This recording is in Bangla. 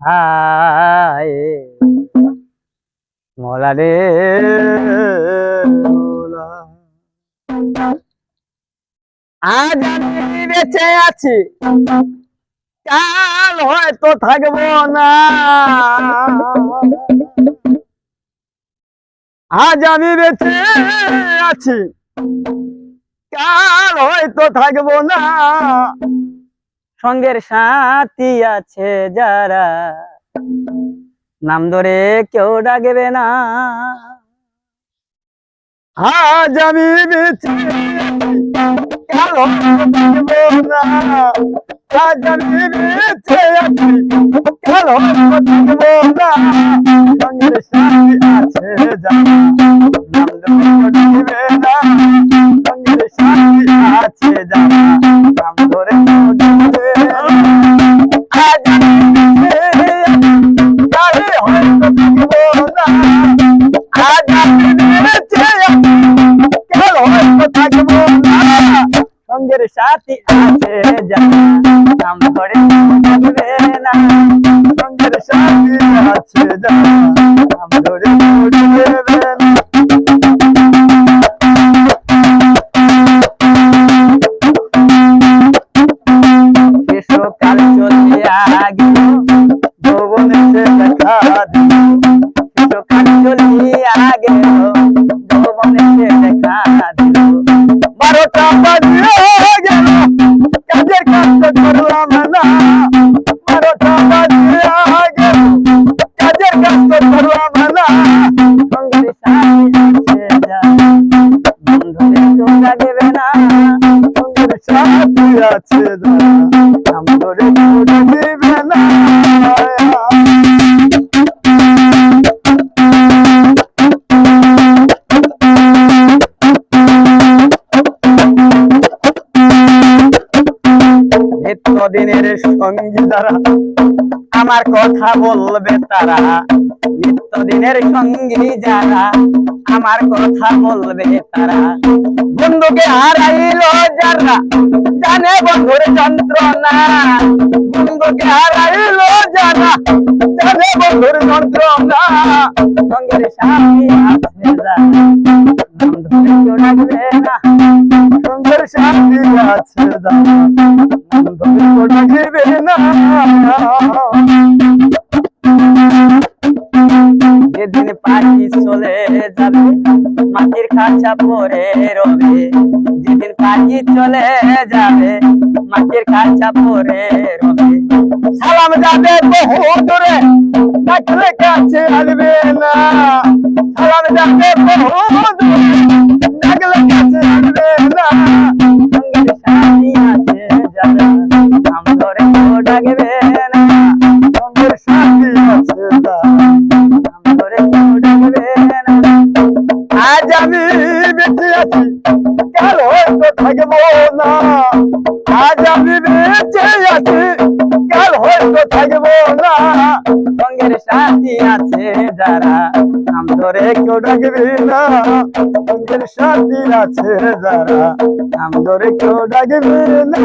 হায় মৌলা রে মৌলা, আজ আমি বেঁচে আছি, কাল হয়তো থাকবো না। আজ আমি বেঁচে আছি, কাল হয়তো থাকবো না। সঙ্গের সাথী আছে যারা, নাম ধরে কেউ ডাকবে না। আজ আমি বেঁচে কাল হয়তো থাকবো না। আজ আমি বেঁচে আছি, কাল হয়তো থাকবো না। সঙ্গের সাথী আছে যারা, নাম ধরে কেউ ডাকবে না। সঙ্গের সাথী আছে যারা, নাম ধরে কেউ ডাকবে না। আজ আমি বেঁচে কাল হয়তো থাকবো না। আজ আমি বেঁচে কাল হয়তো থাকবো না। সঙ্গের সাথী আছে যারা, নাম ধরে ডাকবে না। সঙ্গের সাথী আছে যারা, নাম ধরে ডাকবে না। গ্রীষ্মকাল চলিয়া গেল, যৌবন এসে দেখা দিল। গ্রীষ্মকাল চলিয়া গেল, যৌবন এসে দেখা দিল। 12টা বাজিয়া গেল, কাজের কাজ তো করলাম না। 12টা বাজিয়া গেল, কাজের কাজ তো করলাম না। সঙ্গের সাথী আছে যারা, নাম ধরে কেউ ডাকবে না। সঙ্গের সাথী আছে যারা, নাম ধরে কেউ ডাকবে না। নিত্যদিনের সঙ্গী যারা, আমার কথা বলবে তারা। নিত্যদিনের সঙ্গী যারা, আমার কথা বলবে তারা। বন্ধুকে হারাইলো যারা, জানে বন্ধুর যন্ত্রণা। বন্ধুকে হারাইলো যারা, জানে বন্ধুর যন্ত্রণা। সঙ্গের সাথী আছে যারা, নাম ধরে কেউ ডাকবে না। সঙ্গের সাথী আছে যারা, নাম ধরে কেউ ডাকবে না। যেদিন পাখি চলে যাবে, মাটির খাঁচা পরে রবে। যেদিন পাখি চলে যাবে, মাটির খাঁচা পরে রবে। সালাম যাবে বহু দূরে, ডাকলে কাছে আসবে না। সালাম যাবে বহু দূরে, ডাকলে কাছে আসবে না। সঙ্গের সাথী আছে যারা, নাম ধরে কেউ ডাকবে না। সঙ্গের সাথী আছে যারা, নাম ধরে কেউ ডাকবে না। আজ আমি বেঁচে আছি, কাল হয়তো থাকবো না। আজ আমি বেঁচে আছি, কাল হয়তো থাকবো না। সঙ্গের সাথী আছে যারা, নাম ধরে কেউ ডাকবে না। সঙ্গের সাথী আছে যারা, নাম ধরে কেউ ডাকবে না।